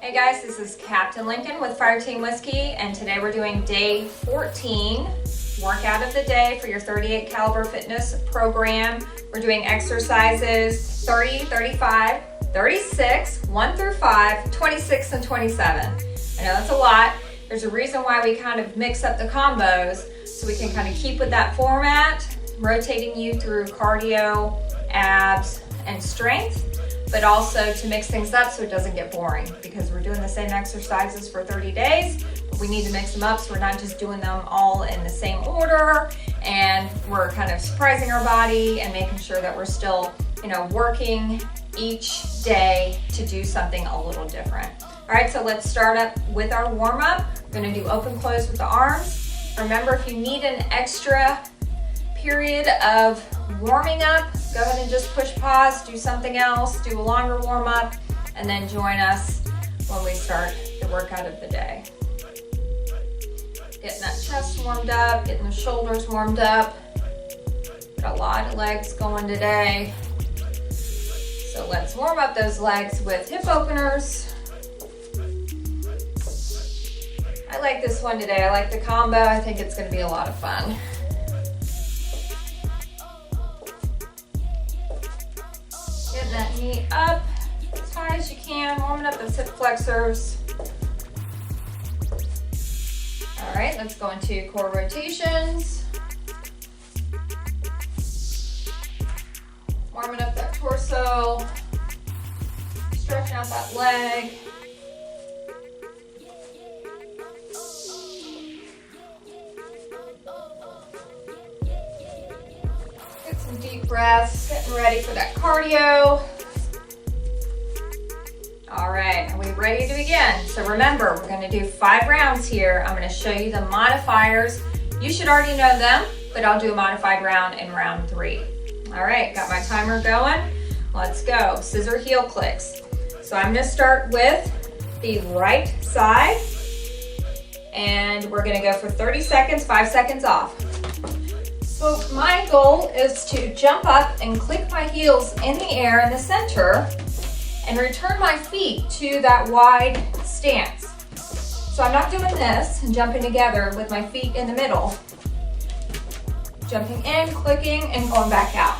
Hey guys, this is Captain Lincoln with Fireteam Whiskey, and today we're doing day 14, workout of the day for your 38 caliber fitness program. We're doing exercises 30, 35, 36, 1 through 5, 26, and 27. I know that's a lot. There's a reason why we kind of mix up the combos so we can kind of keep with that format, rotating you through cardio, abs, and strength, but also to mix things up so it doesn't get boring, because we're doing the same exercises for 30 days, but we need to mix them up so we're not just doing them all in the same order, and we're kind of surprising our body and making sure that we're still, working each day to do something a little different. All right, so let's start up with our warm-up. We're gonna do open close with the arms. Remember, if you need an extra period of warming up, go ahead and just push pause, do something else, do a longer warm up, and then join us when we start the workout of the day. Getting that chest warmed up, getting the shoulders warmed up. Got a lot of legs going today. So let's warm up those legs with hip openers. I like this one today. I like the combo. I think it's going to be a lot of fun. Getting that knee up as high as you can, warming up those hip flexors. All right, let's go into core rotations. Warming up that torso, stretching out that leg. Get some deep breaths, getting ready for that cardio. All right, are we ready to begin? So remember, we're gonna do 5 rounds here. I'm gonna show you the modifiers. You should already know them, but I'll do a modified round in round 3. All right, got my timer going. Let's go, scissor heel clicks. So I'm gonna start with the right side, and we're gonna go for 30 seconds, 5 seconds off. So my goal is to jump up and click my heels in the air in the center and return my feet to that wide stance. So I'm not doing this and jumping together with my feet in the middle. Jumping in, clicking, and going back out.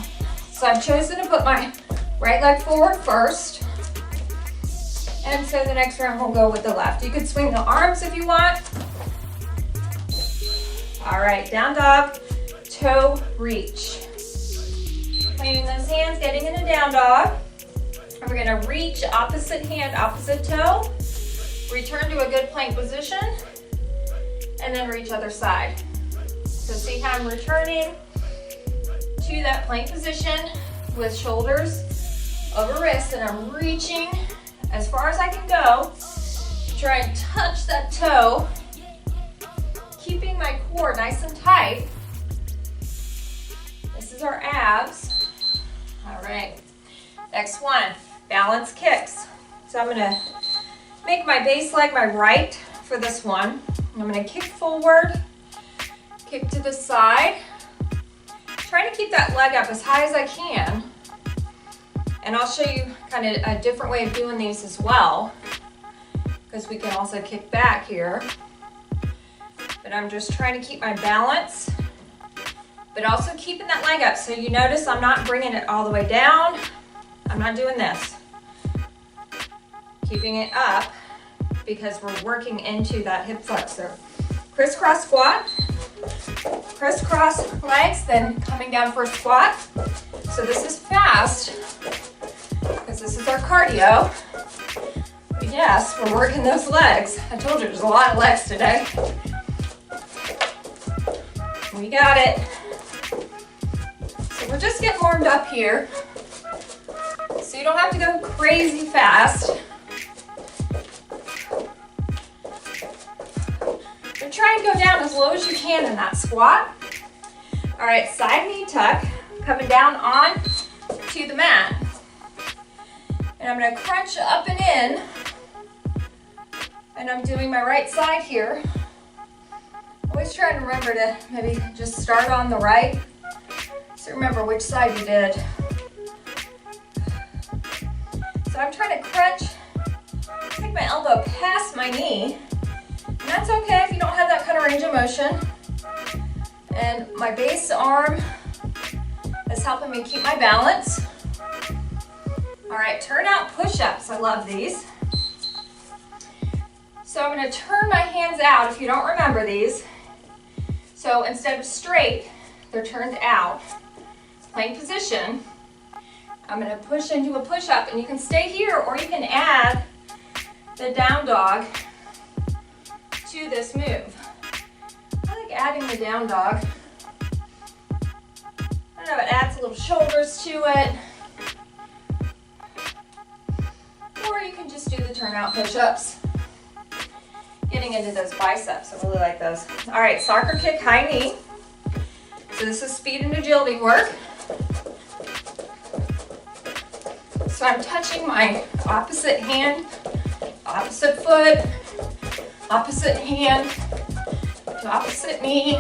So I've chosen to put my right leg forward first. And so the next round we'll go with the left. You could swing the arms if you want. All right, down dog, toe reach. Cleaning those hands, getting in a down dog. And we're gonna reach opposite hand, opposite toe. Return to a good plank position. And then reach other side. So see how I'm returning to that plank position with shoulders over wrists, and I'm reaching as far as I can go to try and touch that toe, keeping my core nice and tight. This is our abs. All right, next one, balance kicks. So I'm gonna make my base leg my right for this one. I'm gonna kick forward, kick to the side, trying to keep that leg up as high as I can. And I'll show you kind of a different way of doing these as well, because we can also kick back here. But I'm just trying to keep my balance, but also keeping that leg up. So you notice I'm not bringing it all the way down. I'm not doing this. Keeping it up because we're working into that hip flexor. Crisscross squat. Crisscross legs, then coming down for a squat. So this is fast because this is our cardio. But yes, we're working those legs. I told you there's a lot of legs today. We got it. So we're just getting warmed up here. So you don't have to go crazy fast. But try and go down as low as you can in that squat. All right, side knee tuck, coming down on to the mat. And I'm gonna crunch up and in. And I'm doing my right side here. Always try to remember to maybe just start on the right. So remember which side you did. So I'm trying to crunch Take my elbow past my knee. And that's okay if you don't have that kind of range of motion. And my base arm is helping me keep my balance. All right, turnout push-ups. I love these. So I'm going to turn my hands out if you don't remember these. So instead of straight, they're turned out. Plank position. I'm going to push into a push-up, and you can stay here or you can add the down dog to this move. I like adding the down dog. I don't know, it adds a little shoulders to it. Or you can just do the turnout push-ups. Getting into those biceps, I really like those. All right, soccer kick, high knee. So this is speed and agility work. So I'm touching my opposite hand, opposite foot, opposite hand, to opposite knee.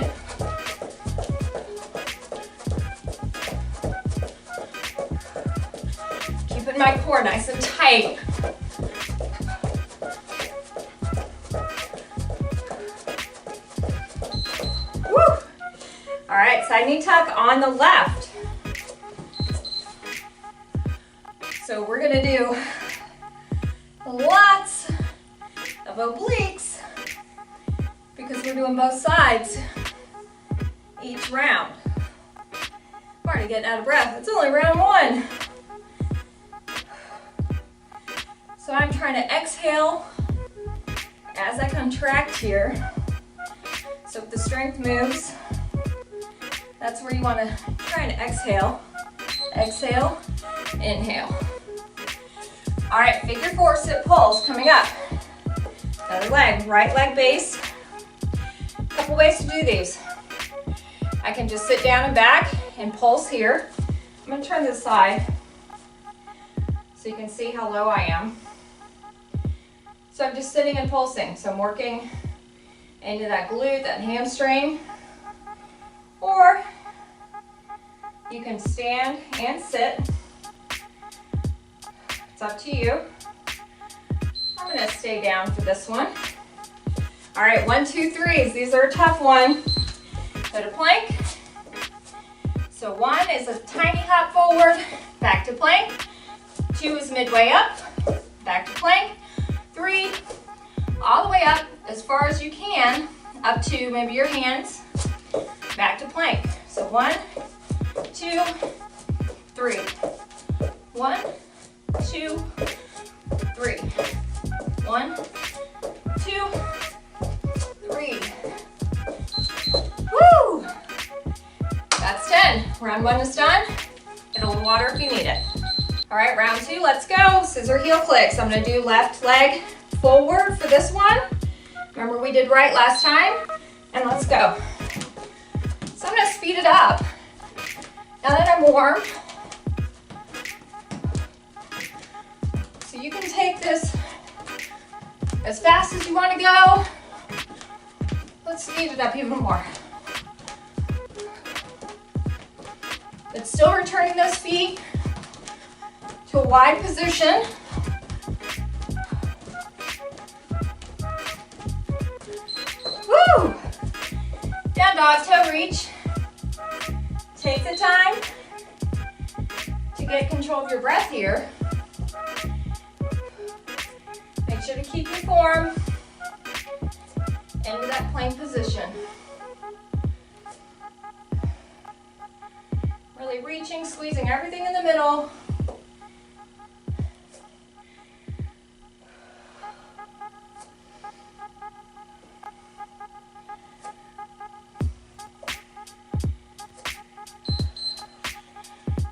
Keeping my core nice and tight. Woo! All right, side knee tuck on the left. So we're gonna do lots of obliques because we're doing both sides each round. I'm already getting out of breath. It's only round one. So I'm trying to exhale as I contract here. So if the strength moves, that's where you want to try and exhale. Exhale, inhale. All right, figure four sit pulls coming up. Other leg, right leg base. Couple ways to do these. I can just sit down and back and pulse here. I'm gonna turn this side so you can see how low I am. So I'm just sitting and pulsing. So I'm working into that glute, that hamstring. Or you can stand and sit. It's up to you. I'm gonna stay down for this one. All right, 1, 2, 3s. These are a tough one. Go to plank. So 1 is a tiny hop forward, back to plank. 2 is midway up, back to plank. 3, all the way up as far as you can, up to maybe your hands, back to plank. So 1, 2, 3. 1, 2, 3. 1, 2, 3. Woo! That's 10. Round 1 is done. Get a little water if you need it. All right, round 2, let's go. Scissor heel clicks. I'm gonna do left leg forward for this one. Remember we did right last time? And let's go. So I'm gonna speed it up. Now that I'm warm, so you can take this as fast as you want to go. Let's speed it up even more. But still returning those feet to a wide position. Woo! Down dog, toe reach. Take the time to get control of your breath here. Make sure to keep your form into that plank position. Really reaching, squeezing everything in the middle.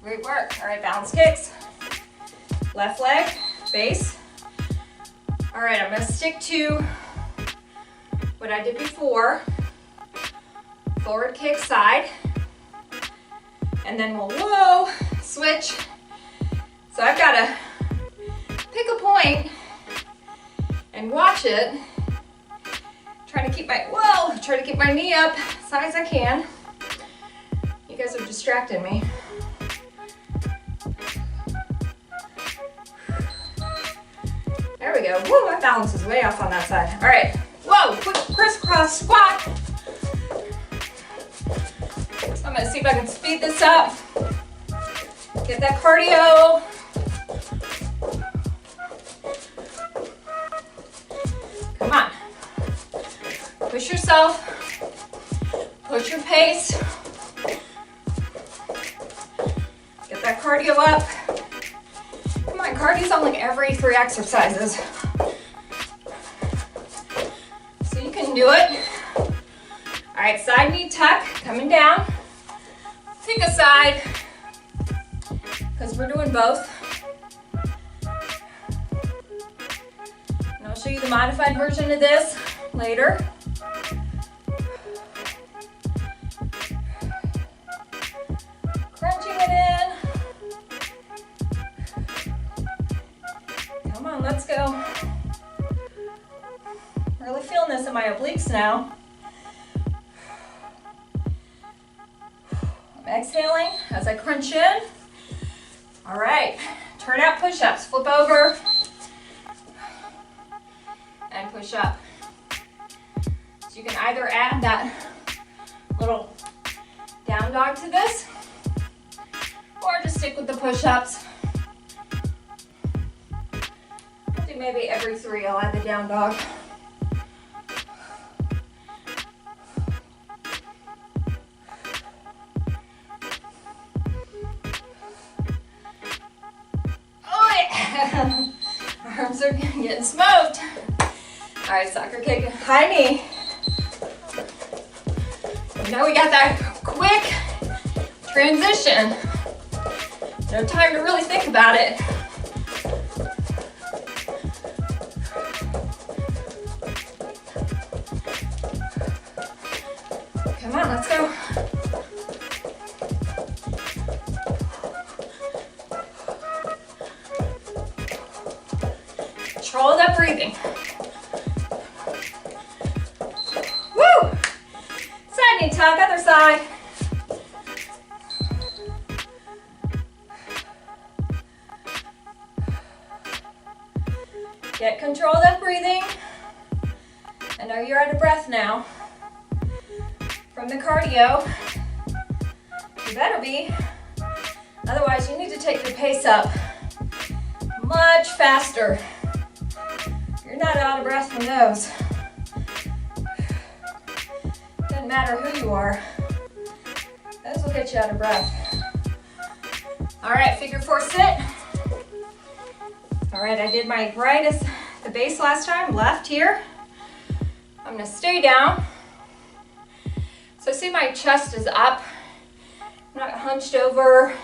Great work. All right, balance kicks. Left leg, base. All right, I'm gonna stick to what I did before. Forward kick side. And then we'll, switch. So I've gotta pick a point and watch it. Try to keep my knee up as high as I can. You guys are distracting me. There we cardio. Woo, my balance is way off on that side. All right, whoa, quick crisscross squat. So I'm gonna see if I can speed this up. Get that cardio. Come on. Push yourself. Push your pace. Get that cardio up. Come on, cardio's on like every 3 exercises. So you can do it. All right, side knee tuck, coming down. Take a side, because we're doing both. And I'll show you the modified version of this later. Crunching it in. Come on, let's go. Really feeling this in my obliques now. I'm exhaling as I crunch in. All right, turn out push-ups. Flip over and push up. So you can either add that little down dog to this, or just stick with the push-ups. I'll do maybe every 3, I'll add the down dog. Oh yeah! Arms are getting smoked. All right, soccer kick, high knee. Now we got that quick transition. No time to really think about it. Come on, let's go. Control that breathing. Woo! Side knee tuck, other side. Get control of that breathing. I know you're out of breath now from the cardio. You better be. Otherwise, you need to take your pace up much faster. If you're not out of breath from those, doesn't matter who you are, those will get you out of breath. All right, figure 4 sit. All right, I did my right as the base last time, left here. I'm gonna stay down. So see my chest is up. I'm not hunched over,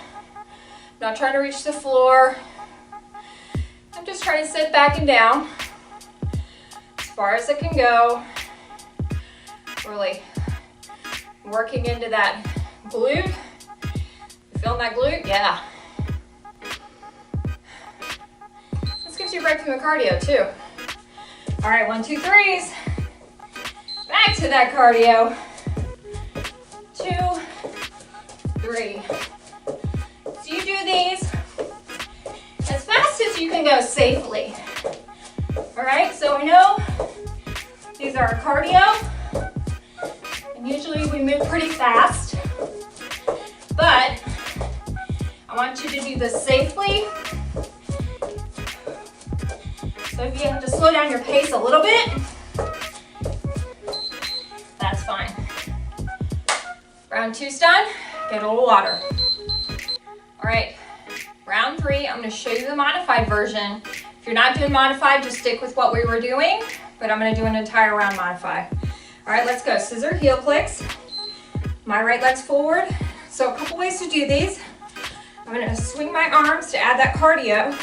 not trying to reach the floor. I'm just trying to sit back and down as far as it can go. Really working into that glute. You feeling that glute? Yeah. Gives you a break from the cardio too. All right, 1, 2, 3s. Back to that cardio. 2, 3. So you do these as fast as you can go safely. All right, so I know these are our cardio, and usually we move pretty fast, but I want you to do this safely. So if you have to slow down your pace a little bit, that's fine. Round 2's done, get a little water. All right, round 3, I'm gonna show you the modified version. If you're not doing modified, just stick with what we were doing, but I'm gonna do an entire round modified. All right, let's go. Scissor heel clicks. My right leg's forward. So a couple ways to do these. I'm gonna swing my arms to add that cardio.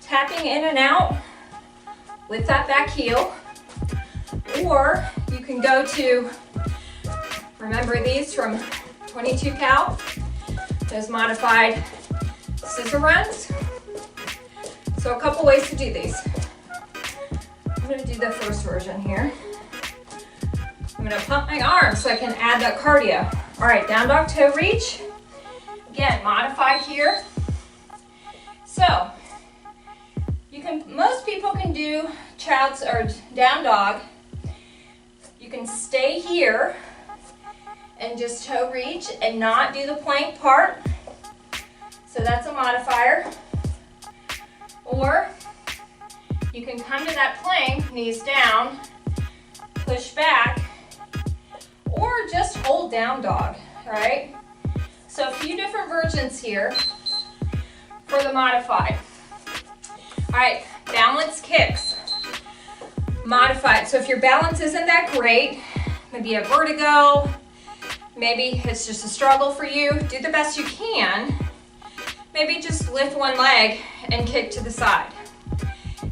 Tapping in and out with that back heel, or you can go to, remember these from 22 cal, those modified scissor runs. So a couple ways to do these. I'm gonna do the first version here. I'm gonna pump my arms so I can add that cardio. All right, down dog toe reach. Again, modified here. So, most people can do do child's or down dog, you can stay here and just toe reach and not do the plank part. So that's a modifier. Or you can come to that plank, knees down, push back, or just hold down dog, all right? So a few different versions here for the modified. All right, balance kicks. Modified, so if your balance isn't that great, maybe you have vertigo, maybe it's just a struggle for you, do the best you can. Maybe just lift one leg and kick to the side.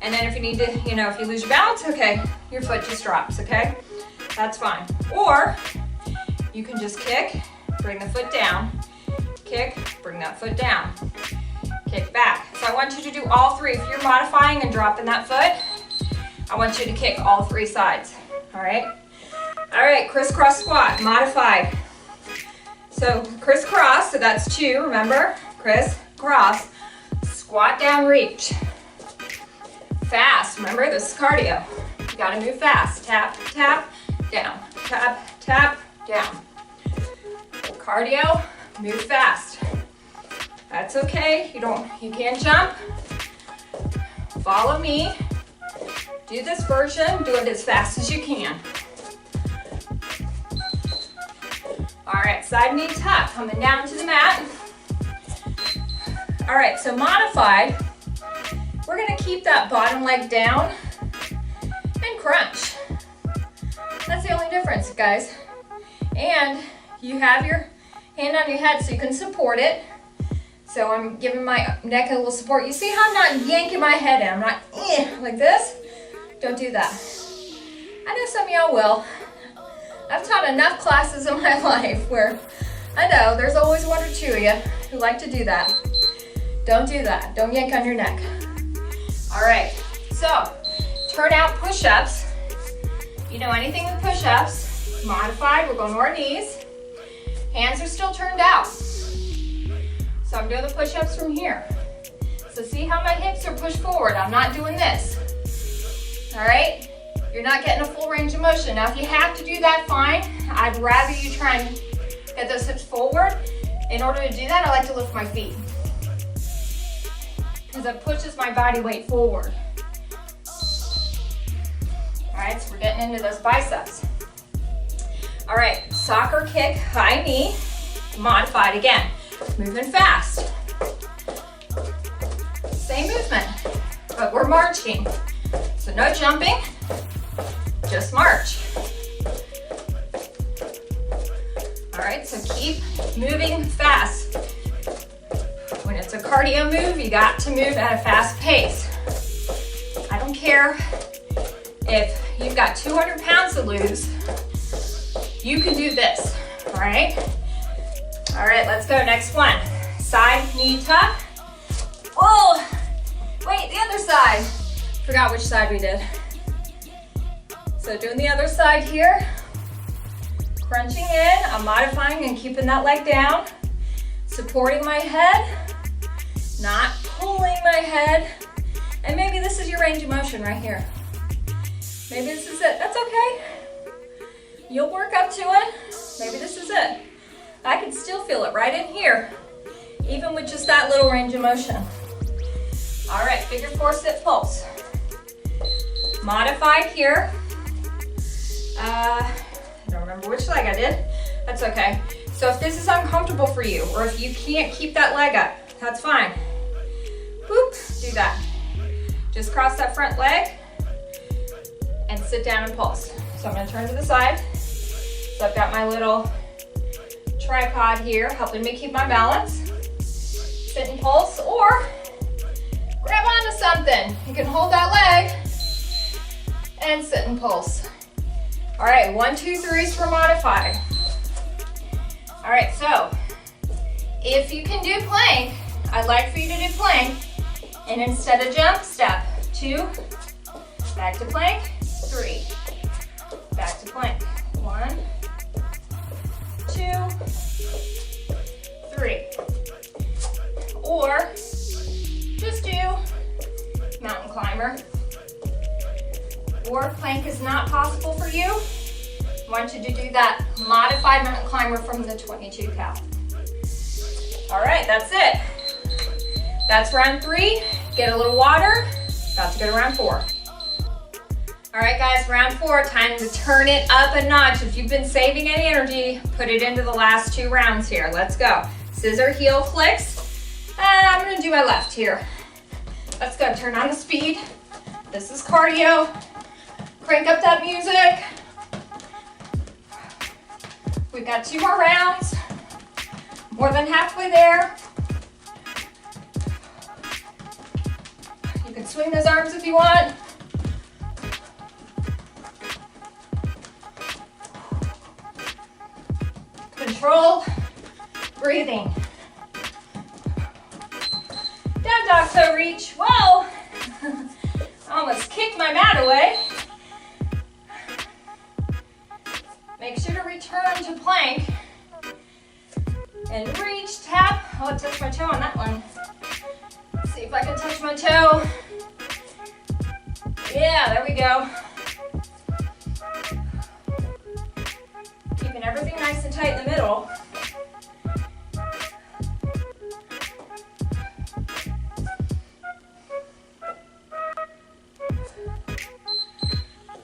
And then if you need to, if you lose your balance, okay, your foot just drops, okay? That's fine. Or you can just kick, bring the foot down, kick, bring that foot down, kick back. So I want you to do all three. If you're modifying and dropping that foot, I want you to kick all three sides, all right? All right, crisscross squat, modified. So crisscross, so that's 2, remember? Crisscross, squat down, reach. Fast, remember this is cardio. You gotta move fast. Tap, tap, down. Tap, tap, down. Cardio, move fast. That's okay, you can't jump. Follow me. Do this version, do it as fast as you can. All right, side knee tuck, coming down to the mat. All right, so modified, we're gonna keep that bottom leg down and crunch. That's the only difference, guys. And you have your hand on your head so you can support it. So I'm giving my neck a little support. You see how I'm not yanking my head in? I'm not like this. Don't do that. I know some of y'all will. I've taught enough classes in my life where I know there's always 1 or 2 of you who like to do that. Don't do that. Don't yank on your neck. All right, so turnout push-ups. Anything with push-ups, modified, we're going to our knees. Hands are still turned out. So I'm doing the push-ups from here. So see how my hips are pushed forward. I'm not doing this. All right? You're not getting a full range of motion. Now, if you have to do that, fine. I'd rather you try and get those hips forward. In order to do that, I like to lift my feet, because it pushes my body weight forward. All right, so we're getting into those biceps. All right, soccer kick, high knee, modified again. Moving fast. Same movement, but we're marching. So no jumping, just march. All right, so keep moving fast. When it's a cardio move, you got to move at a fast pace. I don't care if you've got 200 pounds to lose, you can do this, all right? All right, let's go, next one. Side knee tuck. Oh, wait, the other side. Forgot which side we did. So doing the other side here. Crunching in, I'm modifying and keeping that leg down. Supporting my head, not pulling my head. And maybe this is your range of motion right here. Maybe this is it, that's okay. You'll work up to it. Maybe this is it. I can still feel it right in here, even with just that little range of motion. All right, figure 4 sit pulse. Modified here. I don't remember which leg I did. That's okay. So if this is uncomfortable for you, or if you can't keep that leg up, that's fine. Whoop, do that. Just cross that front leg and sit down and pulse. So I'm gonna turn to the side. So I've got my little tripod here helping me keep my balance. Sit and pulse, or grab onto something. You can hold that leg and sit and pulse. All right, 1, 2, 3s for modified. All right, so if you can do plank, I'd like for you to do plank, and instead of jump, step 2, back to plank, 3, back to plank, 1, 2, 3. Or just do mountain climber, or plank is not possible for you, I want you to do that modified mountain climber from the 22 cal. All right, that's it. That's round 3. Get a little water. About to go to round 4. All right, guys, round 4, time to turn it up a notch. If you've been saving any energy, put it into the last 2 rounds here. Let's go. Scissor heel flicks. I'm gonna do my left here. Let's go, turn on the speed. This is cardio. Crank up that music. We've got 2 more rounds. More than halfway there. You can swing those arms if you want. Control, breathing. Down dog toe reach. Whoa! I almost kicked my mat away. Make sure to return to plank. And reach, tap. Oh, I touched my toe on that one. Let's see if I can touch my toe. Yeah, there we go. Keeping everything nice and tight in the middle.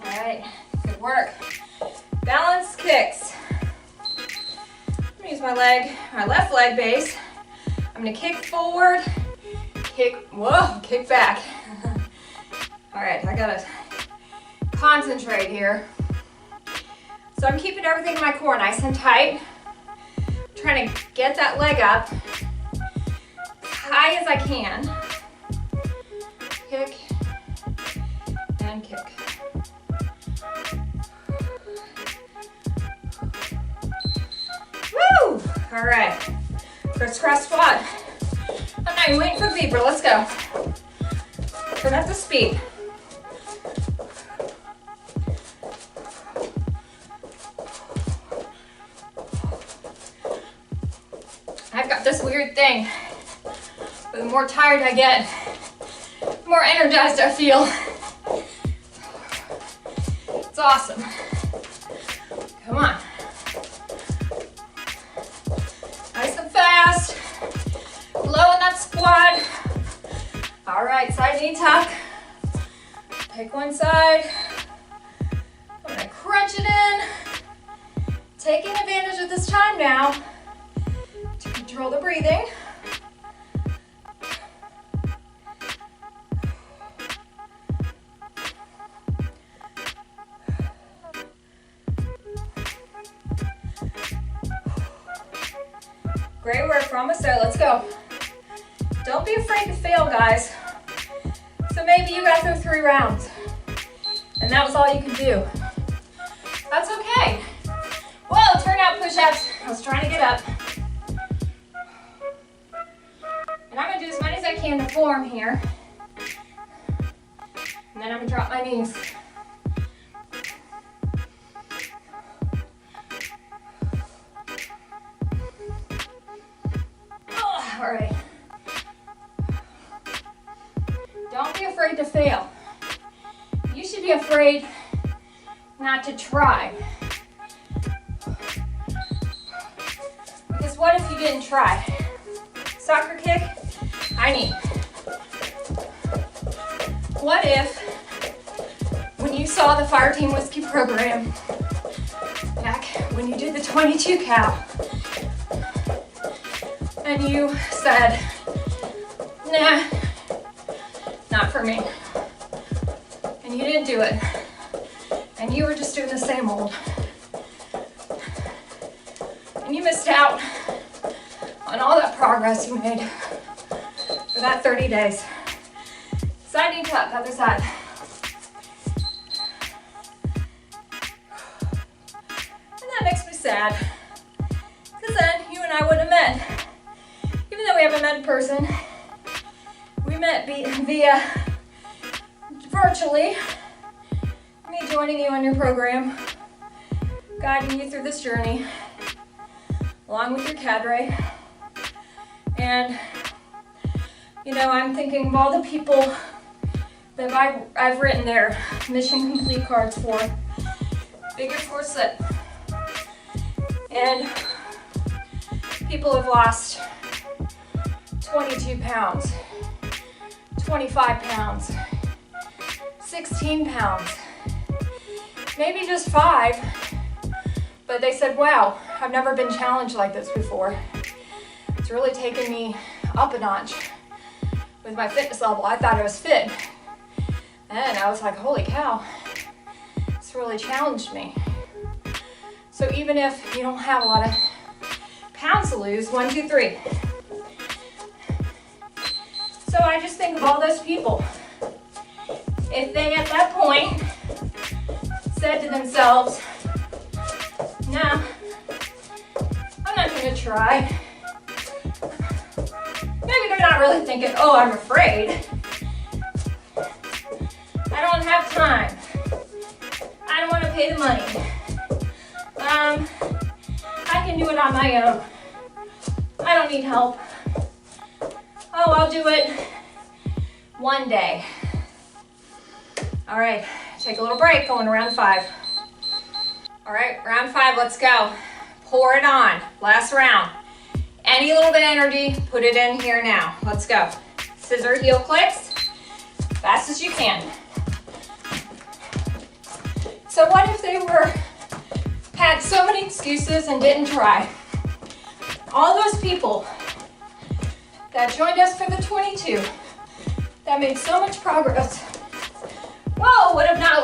All right, good work. Balance kicks. I'm gonna use my left leg base. I'm gonna kick forward, kick back. All right, I gotta concentrate here. So I'm keeping everything in my core nice and tight. Trying to get that leg up as high as I can. Kick and kick. Woo! All right, crisscross squat. I'm not even waiting for Vibra, let's go. Turn up the speed. I've got this weird thing. The more tired I get, the more energized I feel. It's awesome. Come on. Nice and fast. Low in that squat. All right, side knee tuck. Pick one side. I'm gonna crunch it in. Taking advantage of this time now to control the breathing. Great work, we're almost there, let's go. Don't be afraid to fail, guys. So maybe you got through 3 rounds and that was all you could do. That's okay. Whoa, turnout push-ups. I was trying to get up. And I'm gonna do as many as I can to form here. And then I'm gonna drop my knees. Oh, all right. Don't be afraid to fail. You should be afraid not to try. Because what if you didn't try? Soccer kick, high knee. What if, when you saw the Fireteam Whiskey program, back when you did the 22 cal, and you said, nah, not for me, and you didn't do it, and you were just doing the same old, and you missed out on all that progress you made for that 30 days. Side knee tuck, other side. And that makes me sad, because then you and I wouldn't have met. Even though we haven't met in person, we met via virtually, me joining you on your program, guiding you through this journey, along with your cadre. And, you know, I'm thinking of all the people that I've written their mission complete cards for. Figure 4 sit. And people have lost 22 pounds, 25 pounds, 16 pounds, maybe just 5, but they said, wow, I've never been challenged like this before. It's really taken me up a notch with my fitness level. I thought I was fit, and I was like, holy cow, it's really challenged me. So even if you don't have a lot of pounds to lose, 1, 2, 3. So I just think of all those people. If they at that point said to themselves, nah, I'm not gonna try. Maybe they're not really thinking, oh, I'm afraid. I don't have time. I don't wanna pay the money. I can do it on my own. I don't need help. Oh, I'll do it one day. All right, take a little break, going to round 5. All right, round 5, let's go. Pour it on, last round. Any little bit of energy, put it in here now. Let's go. Scissor heel clicks, fast as you can. So what if they had so many excuses and didn't try? All those people that joined us for the 22, that made so much progress, whoa, would have not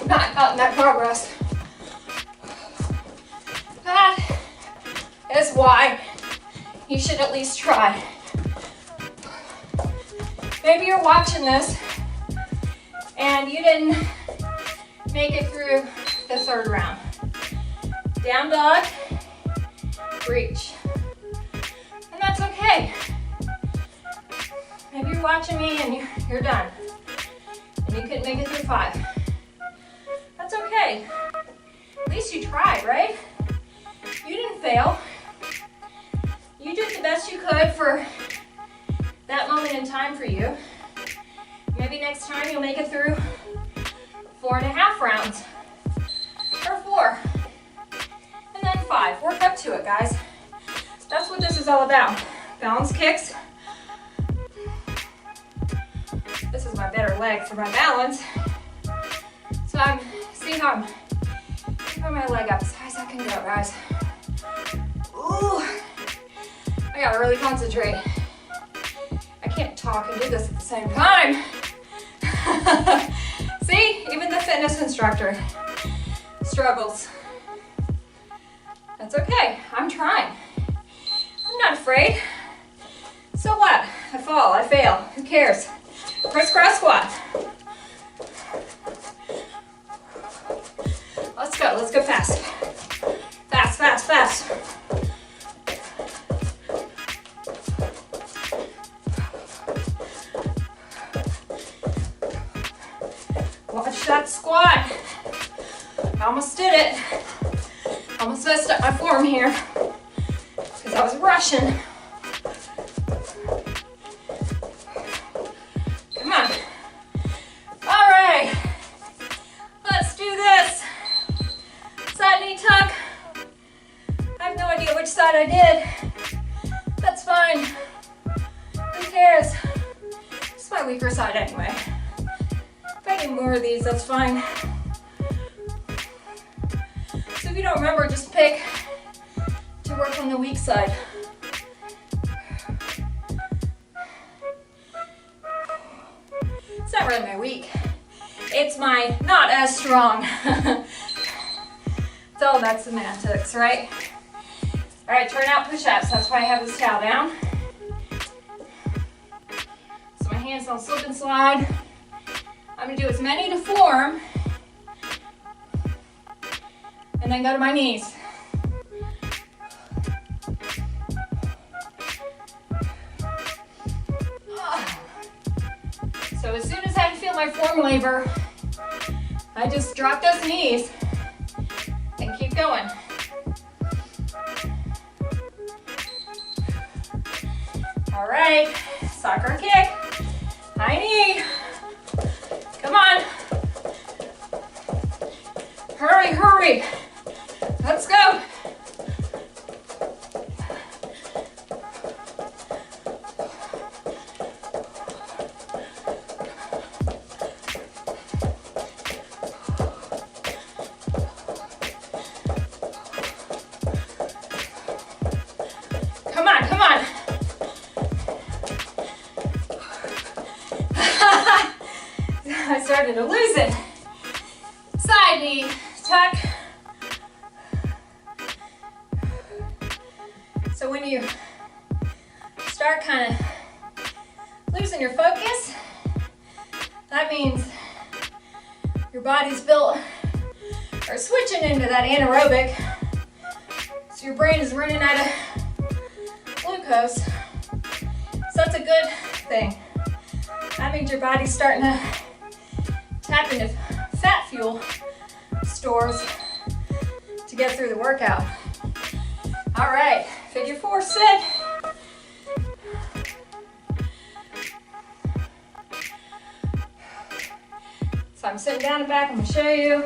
gotten that progress. That is why you should at least try. Maybe you're watching this and you didn't make it through the 3rd round. Down dog, reach. And that's okay. Maybe you're watching me and you're done. And you couldn't make it through 5. That's okay. At least you tried, right? You didn't fail. You did the best you could for that moment in time for you. Maybe next time you'll make it through 4.5 rounds. Or 4. And then 5. Work up to it, guys. That's what this is all about. Balance kicks. This is my better leg for my balance. So see how I'm keeping my leg up as high as I can go, guys. Ooh, I gotta really concentrate. I can't talk and do this at the same time. See, even the fitness instructor struggles. That's okay, I'm trying. I'm not afraid. So what? I fall, I fail, who cares? Crisscross squat. Let's go fast. Fast, fast, fast. Watch that squat. I almost did it. Almost messed up my form here because I was rushing. Come on. All right. Let's do this. Side knee tuck. I have no idea which side I did. That's fine. Who cares? It's my weaker side anyway. If I need more of these, that's fine. So if you don't remember, just pick to work on the weak side. It's not really my weak. It's my not as strong. It's all about semantics, right? All right, turn out push-ups. That's why I have this towel down. So my hands don't slip and slide. I'm gonna do as many to form, and then go to my knees. So as soon as I feel my form labor, I just drop those knees and keep going. All right, soccer kick, high knee, 40. Let's go. Come on, come on. I started to lose it. Side knee tuck. So when you start kind of losing your focus, that means your body's built or switching into that anaerobic. So your brain is running out of glucose. So that's a good thing. That means your body's starting to tap into fat fuel stores to get through the workout. All right, figure 4 sit. So I'm sitting down and back, I'm gonna show you.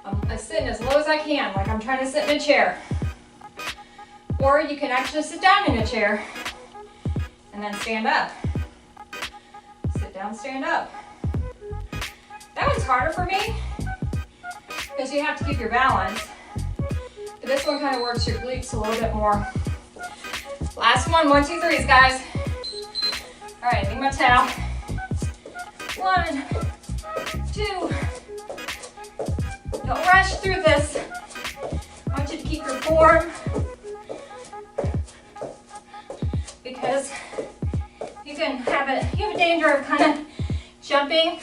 I'm sitting as low as I can, like I'm trying to sit in a chair. Or you can actually sit down in a chair and then stand up. Sit down, stand up. That one's harder for me because you have to keep your balance. But this one kind of works your glutes a little bit more. Last one, 1, 2, 3s, guys. All right, I need my towel. 1, 2. Don't rush through this. I want you to keep your form because you have a danger of kind of jumping,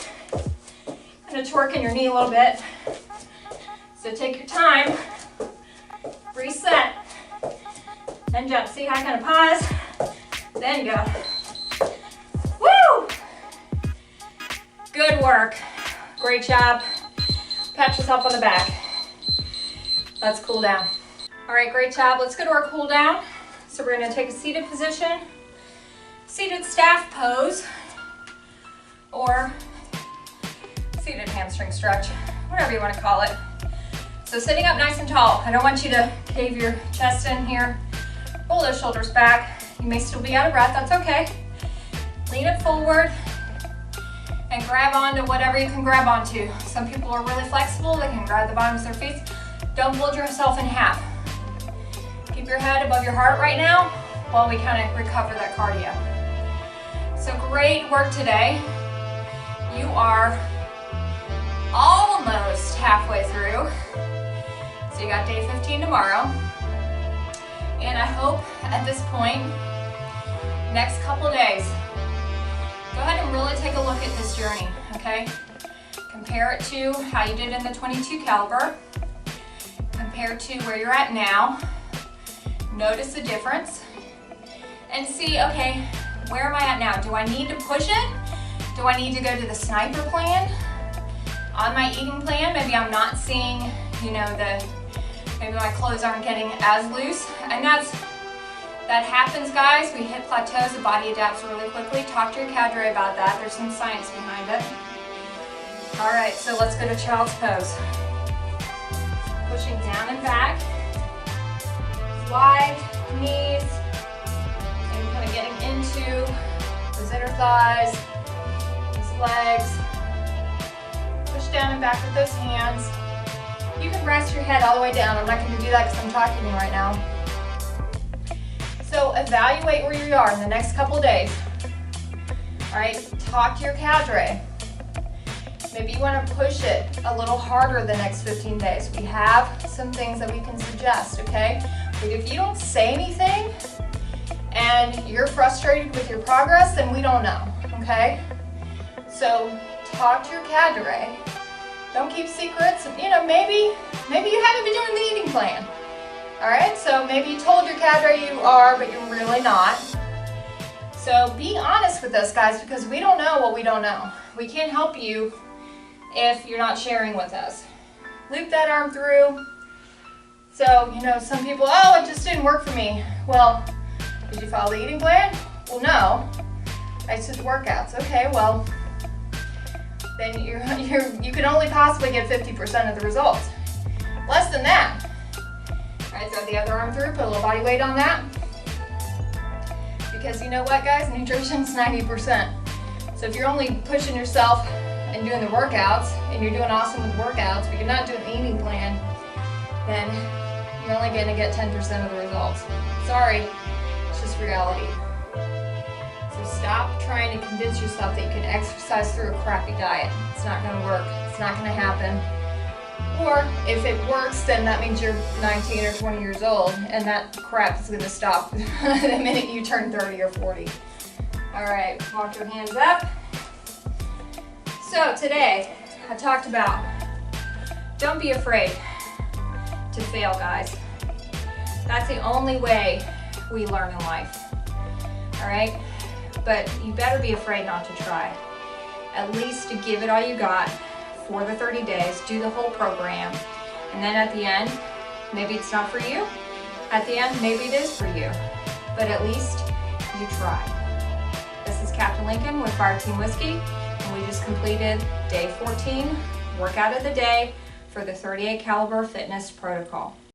kind of twerking your knee a little bit. So take your time, reset, then jump. See how I kind of pause, then go. Woo! Good work. Great job. Pat yourself on the back. Let's cool down. All right, great job. Let's go to our cool down. So we're gonna take a seated position, seated staff pose, or seated hamstring stretch, whatever you wanna call it. So sitting up nice and tall. I don't want you to cave your chest in here. Roll those shoulders back. You may still be out of breath, that's okay. Lean it forward and grab onto whatever you can grab onto. Some people are really flexible, they can grab the bottoms of their feet. Don't fold yourself in half. Keep your head above your heart right now while we kind of recover that cardio. So great work today. You are almost halfway through. So you got day 15 tomorrow. And I hope at this point, next couple days, go ahead and really take a look at this journey, okay? Compare it to how you did in the 22 caliber. Compare to where you're at now. Notice the difference. And see, okay, where am I at now? Do I need to push it? Do I need to go to the sniper plan? On my eating plan, maybe I'm not seeing, maybe my clothes aren't getting as loose. And that happens, guys. We hit plateaus, the body adapts really quickly. Talk to your cadre about that. There's some science behind it. All right, so let's go to child's pose. Pushing down and back. Wide knees. And kind of getting into those inner thighs, those legs. Push down and back with those hands. You can rest your head all the way down. I'm not going to do that because I'm talking to you right now. So evaluate where you are in the next couple days. All right, talk to your cadre. Maybe you want to push it a little harder the next 15 days. We have some things that we can suggest, okay? But if you don't say anything and you're frustrated with your progress, then we don't know, okay? So talk to your cadre. Don't keep secrets. Maybe you haven't been doing the eating plan. All right, so maybe you told your cadre you are, but you're really not. So be honest with us, guys, because we don't know what we don't know. We can't help you if you're not sharing with us. Loop that arm through. So, some people, oh, it just didn't work for me. Well, did you follow the eating plan? Well, no. I just did the workouts. Okay, well, then you can only possibly get 50% of the results. Less than that. All right, throw the other arm through, put a little body weight on that. Because you know what, guys? Nutrition's 90%. So if you're only pushing yourself and doing the workouts, and you're doing awesome with workouts, but you're not doing an eating plan, then you're only going to get 10% of the results. Sorry, it's just reality. So stop trying to convince yourself that you can exercise through a crappy diet. It's not going to work. It's not going to happen. Or if it works, then that means you're 19 or 20 years old, and that crap is going to stop the minute you turn 30 or 40. All right, walk your hands up. So today, I talked about don't be afraid to fail, guys. That's the only way we learn in life. All right? But you better be afraid not to try. At least to give it all you got for the 30 days, do the whole program, and then at the end, maybe it's not for you. At the end, maybe it is for you. But at least you tried. This is Captain Lincoln with Fireteam Whiskey, and we just completed day 14, workout of the day for the 38 caliber fitness protocol.